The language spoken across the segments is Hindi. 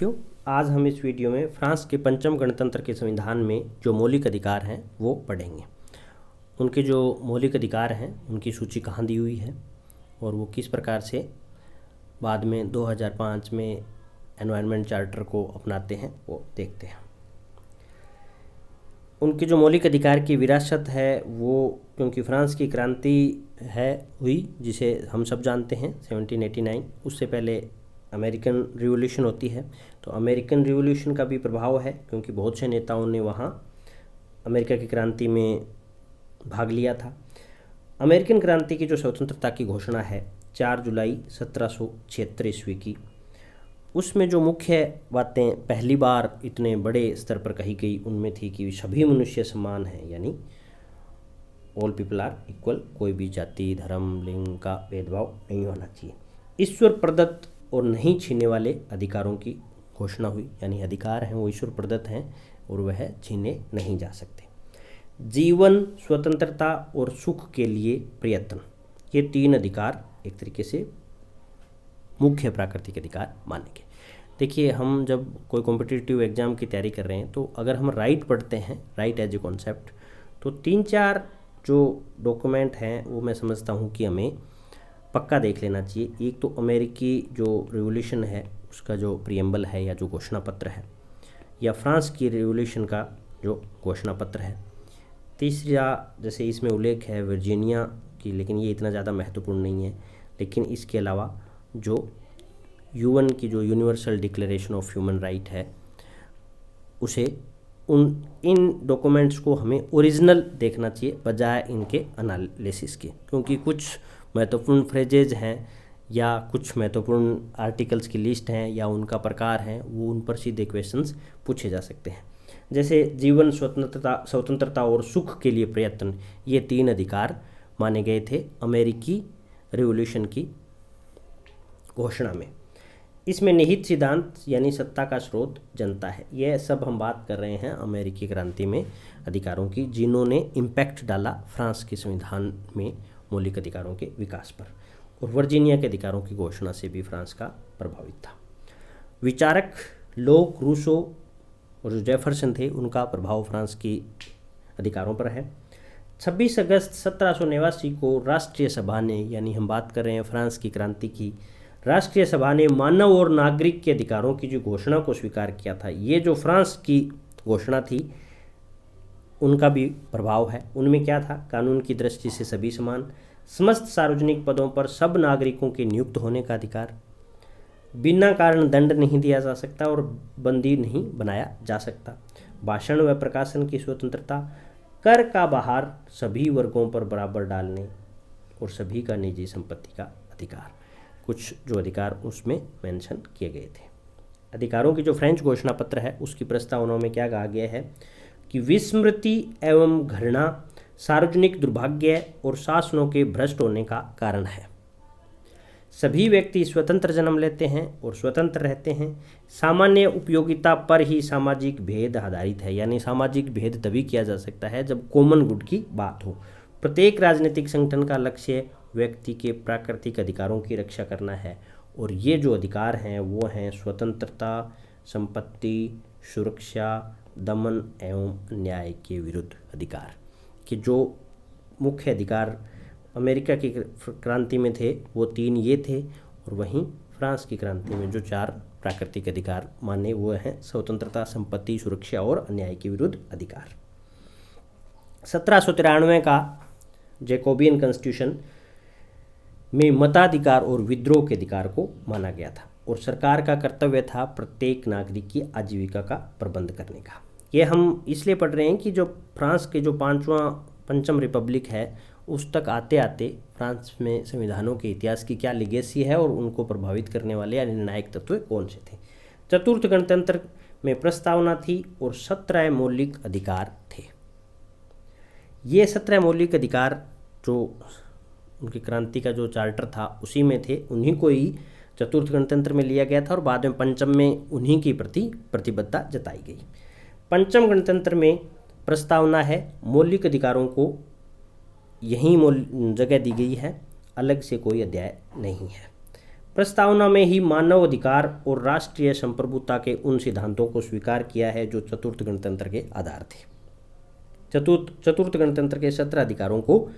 साथियों, आज हम इस वीडियो में फ्रांस के पंचम गणतंत्र के संविधान में जो मौलिक अधिकार हैं वो पढ़ेंगे। उनके जो मौलिक अधिकार हैं उनकी सूची कहाँ दी हुई है और वो किस प्रकार से बाद में 2005 में एनवायरनमेंट चार्टर को अपनाते हैं वो देखते हैं। उनके जो मौलिक अधिकार की विरासत है वो क्योंकि फ्रांस की क्रांति हुई जिसे हम सब जानते हैं 1789, उससे पहले अमेरिकन रिवॉल्यूशन होती है। तो अमेरिकन रिवॉल्यूशन का भी प्रभाव है क्योंकि बहुत से नेताओं ने वहाँ अमेरिका की क्रांति में भाग लिया था। अमेरिकन क्रांति की जो स्वतंत्रता की घोषणा है 4 जुलाई 1776 ईस्वी की, उसमें जो मुख्य बातें पहली बार इतने बड़े स्तर पर कही गई उनमें थी कि सभी मनुष्य समान हैं, यानी ऑल पीपल आर इक्वल, कोई भी जाति धर्म लिंग का भेदभाव नहीं होना चाहिए। ईश्वर प्रदत्त और नहीं छीनने वाले अधिकारों की घोषणा हुई, यानी अधिकार हैं वो ईश्वर प्रदत्त हैं और वह छीने नहीं जा सकते। जीवन, स्वतंत्रता और सुख के लिए प्रयत्न, ये 3 अधिकार एक तरीके से मुख्य प्राकृतिक अधिकार माने गए। देखिए, हम जब कोई कॉम्पिटिटिव एग्जाम की तैयारी कर रहे हैं तो अगर हम राइट पढ़ते हैं, राइट एज ए कॉन्सेप्ट, तो 3-4 जो डॉक्यूमेंट हैं वो मैं समझता हूँ कि हमें पक्का देख लेना चाहिए। एक तो अमेरिकी जो रिवॉल्यूशन है उसका जो प्रियम्बल है या जो घोषणा पत्र है, या फ्रांस की रिवॉल्यूशन का जो घोषणा पत्र है। तीसरा जैसे इसमें उल्लेख है वर्जीनिया की, लेकिन ये इतना ज़्यादा महत्वपूर्ण नहीं है। लेकिन इसके अलावा जो यूएन की जो universal declaration of human right है उसे इन डॉक्यूमेंट्स को हमें ओरिजिनल देखना चाहिए बजाय इनके एनालिसिस के, क्योंकि कुछ महत्वपूर्ण फ्रेजेज हैं या कुछ महत्वपूर्ण आर्टिकल्स की लिस्ट हैं या उनका प्रकार है, वो उन पर सीधे क्वेश्चंस पूछे जा सकते हैं। जैसे जीवन, स्वतंत्रता और सुख के लिए प्रयत्न, ये 3 अधिकार माने गए थे अमेरिकी रिवॉल्यूशन की घोषणा में। इसमें निहित सिद्धांत यानी सत्ता का स्रोत जनता है। यह सब हम बात कर रहे हैं अमेरिकी क्रांति में अधिकारों की, जिन्होंने इम्पैक्ट डाला फ्रांस के संविधान में मौलिक अधिकारों के विकास पर, और वर्जीनिया के अधिकारों की घोषणा से भी फ्रांस का प्रभावित था। विचारक लोक, रूसो और जो जेफरसन थे उनका प्रभाव फ्रांस की अधिकारों पर है। 26 अगस्त 1789 को राष्ट्रीय सभा ने, यानी हम बात कर रहे हैं फ्रांस की क्रांति की, राष्ट्रीय सभा ने मानव और नागरिक के अधिकारों की जो घोषणा को स्वीकार किया था। ये जो फ्रांस की घोषणा थी उनका भी प्रभाव है। उनमें क्या था? कानून की दृष्टि से सभी समान, समस्त सार्वजनिक पदों पर सब नागरिकों के नियुक्त होने का अधिकार, बिना कारण दंड नहीं दिया जा सकता और बंदी नहीं बनाया जा सकता, भाषण व प्रकाशन की स्वतंत्रता, कर का बाहर सभी वर्गों पर बराबर डालने और सभी का निजी संपत्ति का अधिकार। कुछ जो अधिकार उसमें मेंशन किए गए थे। अधिकारों की जो फ्रेंच घोषणा पत्र है उसकी प्रस्तावना में क्या कहा गया है कि विस्मृति एवं घृणा सार्वजनिक दुर्भाग्य और शासनों के भ्रष्ट होने का कारण है। सभी व्यक्ति स्वतंत्र जन्म लेते हैं और स्वतंत्र रहते हैं। सामान्य उपयोगिता पर ही सामाजिक भेद आधारित है, यानी सामाजिक भेद तभी किया जा सकता है जब कॉमन गुड की बात हो। प्रत्येक राजनीतिक संगठन का लक्ष्य व्यक्ति के प्राकृतिक अधिकारों की रक्षा करना है, और ये जो अधिकार हैं वो हैं स्वतंत्रता, संपत्ति, सुरक्षा, दमन एवं अन्याय के विरुद्ध अधिकार। कि जो मुख्य अधिकार अमेरिका की क्रांति में थे वो 3 ये थे, और वहीं फ्रांस की क्रांति में जो 4 प्राकृतिक अधिकार माने वो हैं स्वतंत्रता, संपत्ति, सुरक्षा और अन्याय के विरुद्ध अधिकार। 1793 का जैकोबियन कॉन्स्टिट्यूशन में मताधिकार और विद्रोह के अधिकार को माना गया था, और सरकार का कर्तव्य था प्रत्येक नागरिक की आजीविका का प्रबंध करने का। ये हम इसलिए पढ़ रहे हैं कि जो फ्रांस के जो पंचम रिपब्लिक है उस तक आते आते फ्रांस में संविधानों के इतिहास की क्या लिगेसी है और उनको प्रभावित करने वाले या निर्णायक तत्व कौन से थे। चतुर्थ गणतंत्र में प्रस्तावना थी और 17 मौलिक अधिकार थे। ये 17 मौलिक अधिकार जो उनकी क्रांति का जो चार्टर था उसी में थे, उन्हीं को ही चतुर्थ गणतंत्र में लिया गया था और बाद में पंचम में उन्हीं की प्रति प्रतिबद्धता जताई गई। पंचम गणतंत्र में प्रस्तावना है मौलिक अधिकारों को यहीं जगह दी गई है, अलग से कोई अध्याय नहीं है। प्रस्तावना में ही मानवाधिकार और राष्ट्रीय संप्रभुता के उन सिद्धांतों को स्वीकार किया है जो चतुर्थ गणतंत्र के आधार थे। चतुर्थ गणतंत्र के 17 अधिकारों को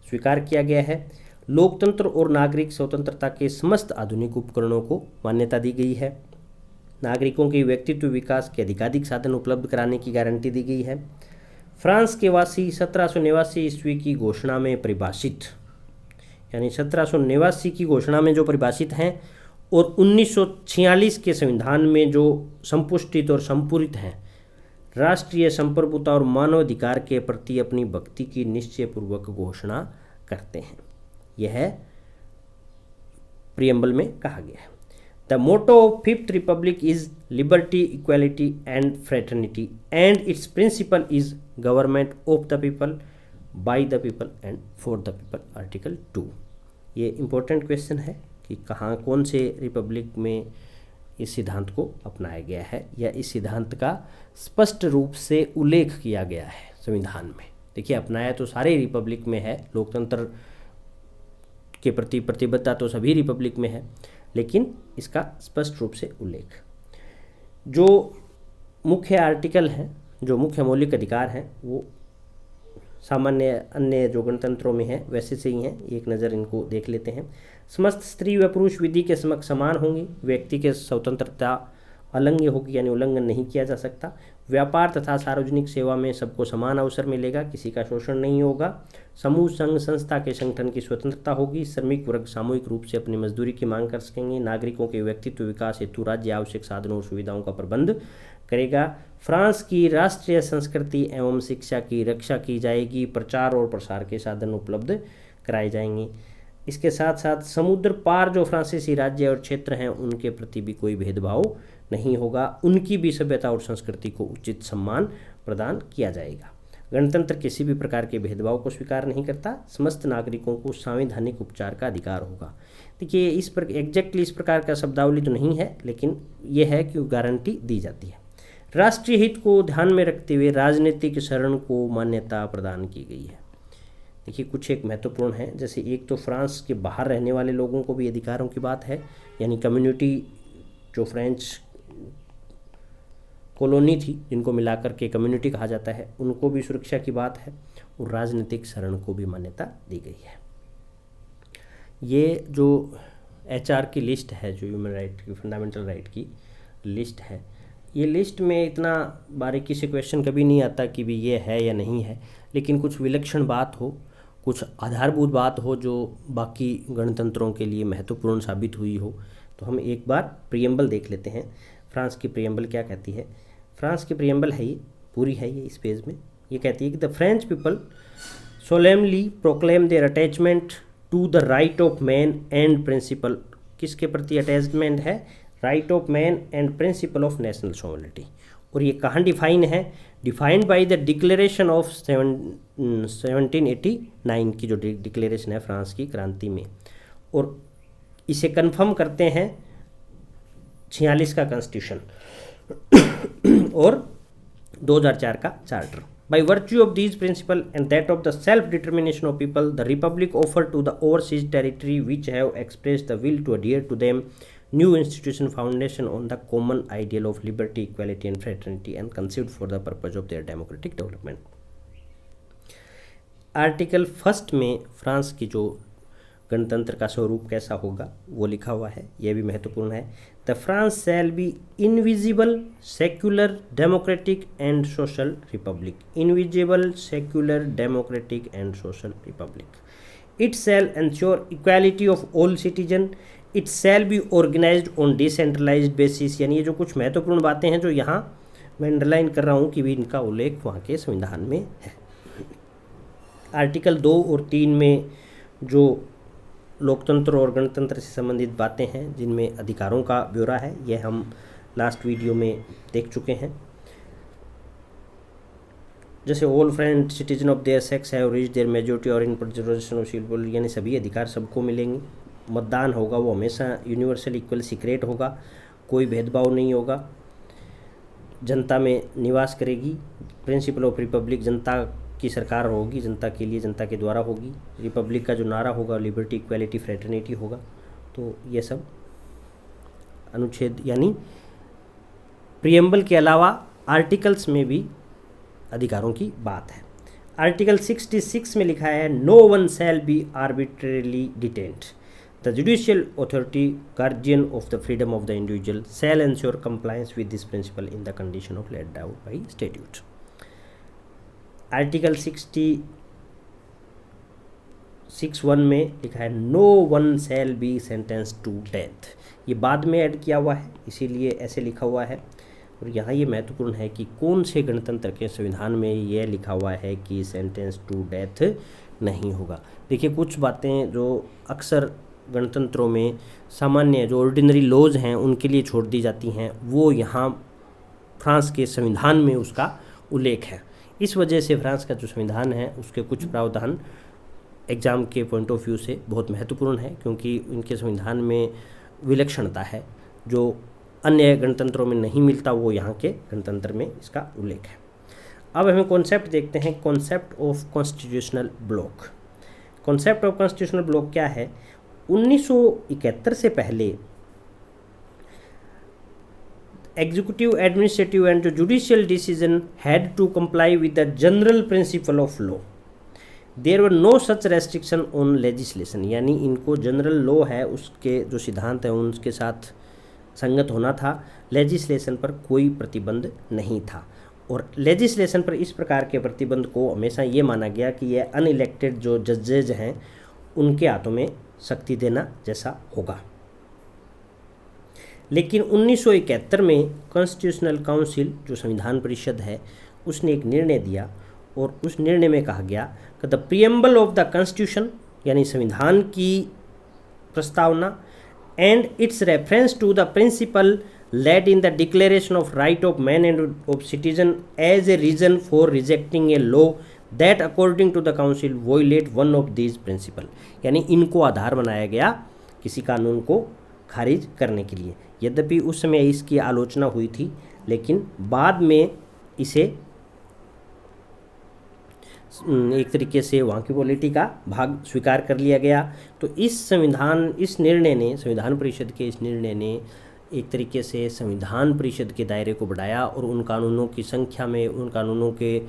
स्वीकार किया गया है। लोकतंत्र और नागरिक स्वतंत्रता के समस्त आधुनिक उपकरणों को मान्यता दी गई है। नागरिकों के व्यक्तित्व विकास के अधिकाधिक साधन उपलब्ध कराने की गारंटी दी गई है। फ्रांस के वासी 1789 ईस्वी की घोषणा में परिभाषित, यानी 1789 की घोषणा में जो परिभाषित हैं और 1946 के संविधान में जो संपुष्टित और संपूरित हैं, राष्ट्रीय संप्रभुता और मानवाधिकार के प्रति अपनी भक्ति की निश्चयपूर्वक घोषणा करते हैं। यह प्रियम्बल में कहा गया है। The motto of fifth republic is liberty, equality and fraternity and its principle is government of the people, by the people and for the people, article 2। ये इम्पोर्टेंट क्वेश्चन है कि कहाँ कौन से रिपब्लिक में इस सिद्धांत को अपनाया गया है या इस सिद्धांत का स्पष्ट रूप से उल्लेख किया गया है संविधान में। देखिए, अपनाया तो सारे रिपब्लिक में है, लोकतंत्र के प्रति प्रतिबद्धता तो सभी रिपब्लिक में है, लेकिन इसका स्पष्ट रूप से उल्लेख। जो मुख्य आर्टिकल हैं, जो मुख्य मौलिक अधिकार हैं, वो सामान्य अन्य जो गणतंत्रों में है वैसे से ही हैं। एक नज़र इनको देख लेते हैं। समस्त स्त्री व पुरुष विधि के समक्ष समान होंगे। व्यक्ति के स्वतंत्रता अलंघ्य होगी, यानी उल्लंघन नहीं किया जा सकता। व्यापार तथा सार्वजनिक सेवा में सबको समान अवसर मिलेगा, किसी का शोषण नहीं होगा। समूह संघ संस्था के संगठन की स्वतंत्रता होगी। श्रमिक वर्ग सामूहिक रूप से अपनी मजदूरी की मांग कर सकेंगे। नागरिकों के व्यक्तित्व विकास हेतु राज्य आवश्यक साधनों और सुविधाओं का प्रबंध करेगा। फ्रांस की राष्ट्रीय संस्कृति एवं शिक्षा की रक्षा की जाएगी। प्रचार और प्रसार के साधन उपलब्ध कराए जाएंगे। इसके साथ साथ समुद्र पार जो फ्रांसीसी राज्य और क्षेत्र हैं उनके प्रति भी कोई भेदभाव नहीं होगा। उनकी भी सभ्यता और संस्कृति को उचित सम्मान प्रदान किया जाएगा। गणतंत्र किसी भी प्रकार के भेदभाव को स्वीकार नहीं करता। समस्त नागरिकों को संवैधानिक उपचार का अधिकार होगा। देखिए, इस पर एग्जैक्टली इस प्रकार का शब्दावली तो नहीं है, लेकिन यह है कि गारंटी दी जाती है। राष्ट्रीय हित को ध्यान में रखते हुए राजनीतिक शरण को मान्यता प्रदान की गई है। देखिए, कुछ एक महत्वपूर्ण है, जैसे एक तो फ्रांस के बाहर रहने वाले लोगों को भी अधिकारों की बात है, यानी कम्युनिटी जो फ्रेंच कॉलोनी थी जिनको मिलाकर के कम्युनिटी कहा जाता है, उनको भी सुरक्षा की बात है और राजनीतिक शरण को भी मान्यता दी गई है। ये जो HR की लिस्ट है, जो ह्यूमन राइट की फंडामेंटल राइट की लिस्ट है, ये लिस्ट में इतना बारीकी से क्वेश्चन कभी नहीं आता कि भी ये है या नहीं है, लेकिन कुछ विलक्षण बात हो, कुछ आधारभूत बात हो जो बाकी गणतंत्रों के लिए महत्वपूर्ण साबित हुई हो। तो हम एक बार प्रियम्बल देख लेते हैं। फ्रांस की प्रियम्बल क्या कहती है। फ्रांस की प्रियम्बल है, ये पूरी है ये इस पेज में। ये कहती है कि the French people solemnly proclaim their attachment to the right of man and principle, किसके प्रति अटैचमेंट है, right of man and principle of national sovereignty. और ये कहाँ डिफाइन है, defined by the declaration of 1789 की जो डिक्लेरेशन है फ्रांस की क्रांति में, और इसे कंफर्म करते हैं 46 का कॉन्स्टिट्यूशन और 2004 का charter. By virtue of these principles and that of the self-determination of people, the republic offered to the overseas territory which have expressed the will to adhere to them new institution foundation on the common ideal of liberty, equality and fraternity and conceived for the purpose of their democratic development। Article 1 में फ्रांस की जो गणतंत्र का स्वरूप कैसा होगा वो लिखा हुआ है, यह भी महत्वपूर्ण है। The France shall be invisible, secular, democratic and social republic. Invisible, secular, democratic and social republic. It shall ensure equality of all citizen. It shall be organised on decentralised basis. यानी ये जो कुछ महत्वपूर्ण बातें हैं जो यहाँ मैं अंडरलाइन कर रहा हूँ कि भी इनका उल्लेख वहाँ के संविधान में है। आर्टिकल 2 और 3 में जो लोकतंत्र और गणतंत्र से संबंधित बातें हैं जिनमें अधिकारों का ब्यौरा है, यह हम लास्ट वीडियो में देख चुके हैं। जैसे all French citizen of their sex have reached their majority और इन प्रिजर्वेशन ऑफ सिविल, यानी सभी अधिकार सबको मिलेंगे। मतदान होगा वो हमेशा यूनिवर्सल, इक्वल, सीक्रेट होगा, कोई भेदभाव नहीं होगा। जनता में निवास करेगी। प्रिंसिपल ऑफ रिपब्लिक, जनता की सरकार होगी, जनता के लिए, जनता के द्वारा होगी। रिपब्लिक का जो नारा होगा लिबर्टी, इक्वालिटी, फ्रेटर्निटी होगा। तो ये सब अनुच्छेद यानी प्रियम्बल के अलावा आर्टिकल्स में भी अधिकारों की बात है। आर्टिकल 66 में लिखा है no one shall be arbitrarily detained, the judicial authority guardian of the freedom of the individual shall ensure compliance with this principle in the condition of laid down by statute. Article 66(1) में लिखा है no one shall be sentence to death. ये बाद में ऐड किया हुआ है, इसीलिए ऐसे लिखा हुआ है। और यहाँ ये महत्वपूर्ण है कि कौन से गणतंत्र के संविधान में ये लिखा हुआ है कि सेंटेंस टू डेथ नहीं होगा। देखिए, कुछ बातें जो अक्सर गणतंत्रों में सामान्य जो ऑर्डिनरी लॉज हैं उनके लिए छोड़ दी जाती हैं, वो यहाँ फ्रांस के संविधान में उसका उल्लेख है। इस वजह से फ्रांस का जो संविधान है उसके कुछ प्रावधान एग्ज़ाम के पॉइंट ऑफ व्यू से बहुत महत्वपूर्ण है, क्योंकि उनके संविधान में विलक्षणता है जो अन्य गणतंत्रों में नहीं मिलता, वो यहाँ के गणतंत्र में इसका उल्लेख है। अब हमें कॉन्सेप्ट देखते हैं, concept of constitutional block. Concept of constitutional block क्या है? 1971 से पहले executive, administrative and judicial decision had to comply with the general principle of law. There were no such restriction on legislation, यानी इनको जनरल लॉ है उसके जो सिद्धांत हैं उनके साथ संगत होना था, लेजिस्लेशन पर कोई प्रतिबंध नहीं था। और लेजिस्लेशन पर इस प्रकार के प्रतिबंध को हमेशा ये माना गया कि यह अनइलेक्टेड जो जजेज हैं उनके हाथों में शक्ति देना जैसा होगा। लेकिन 1971 में कॉन्स्टिट्यूशनल काउंसिल जो संविधान परिषद है उसने एक निर्णय दिया, और उस निर्णय में कहा गया कि the preamble of the constitution यानी संविधान की प्रस्तावना and its reference to the principle laid in the Declaration of Right of Man and of Citizen as a reason for rejecting a law that according to the Council violate one of these principles, यानी इनको आधार बनाया गया किसी कानून को खारिज करने के लिए। यद्यपि उस समय इसकी आलोचना हुई थी, लेकिन बाद में इसे एक तरीके से वहाँ की पॉलिटी का भाग स्वीकार कर लिया गया। तो इस निर्णय ने, संविधान परिषद के इस निर्णय ने एक तरीके से संविधान परिषद के दायरे को बढ़ाया और उन कानूनों की संख्या में, उन कानूनों के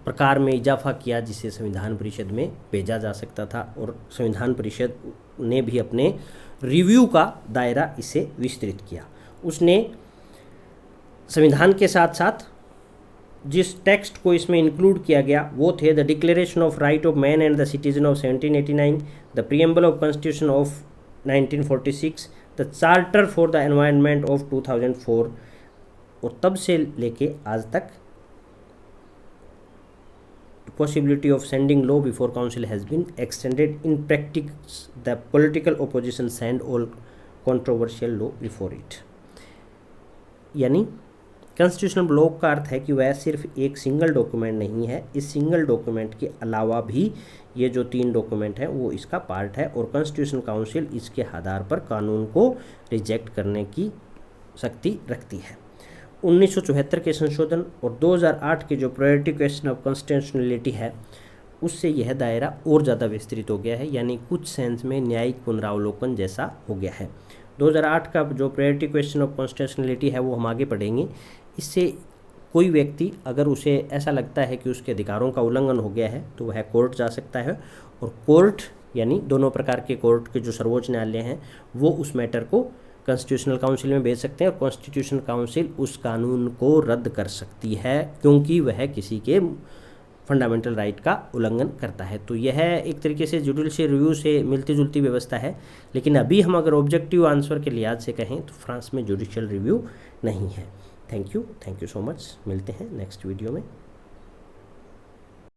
प्रकार में इजाफा किया जिसे संविधान परिषद में भेजा जा सकता था। और संविधान परिषद ने भी अपने रिव्यू का दायरा इसे विस्तृत किया। उसने संविधान के साथ साथ जिस टेक्स्ट को इसमें इंक्लूड किया गया वो थे the declaration of right of man and the citizen of 1789, the preamble of constitution of 1946, the charter for the environment of 2004। और तब से लेके आज तक possibility of sending law before council has been extended. In practice, the political opposition send all controversial law before it. यानी कॉन्स्टिट्यूशनल ब्लॉक का अर्थ है कि वह सिर्फ एक सिंगल डॉक्यूमेंट नहीं है, इस सिंगल डॉक्यूमेंट के अलावा भी ये जो 3 डॉक्यूमेंट है वो इसका पार्ट है, और कॉन्स्टिट्यूशन काउंसिल इसके आधार पर कानून को रिजेक्ट करने की शक्ति रखती है। 1974 के संशोधन और 2008 के जो प्रायोरिटी क्वेश्चन ऑफ कॉन्स्टिट्यूशनलिटी है उससे यह दायरा और ज़्यादा विस्तृत हो गया है, यानी कुछ सेंस में न्यायिक पुनरावलोकन जैसा हो गया है। 2008 का जो प्रायोरिटी क्वेश्चन ऑफ कॉन्स्टिट्यूशनलिटी है वो हम आगे पढ़ेंगे। इससे कोई व्यक्ति अगर उसे ऐसा लगता है कि उसके अधिकारों का उल्लंघन हो गया है तो वह कोर्ट जा सकता है, और कोर्ट यानी दोनों प्रकार के कोर्ट के जो सर्वोच्च न्यायालय हैं वो उस मैटर को कॉन्स्टिट्यूशनल काउंसिल में भेज सकते हैं, और कॉन्स्टिट्यूशन काउंसिल उस कानून को रद्द कर सकती है क्योंकि वह किसी के फंडामेंटल राइट का उल्लंघन करता है। तो यह एक तरीके से जुडिशियल रिव्यू से मिलती जुलती व्यवस्था है, लेकिन अभी हम अगर ऑब्जेक्टिव आंसर के लिहाज से कहें तो फ्रांस में जुडिशियल रिव्यू नहीं है। Thank you so much. मिलते हैं नेक्स्ट वीडियो में।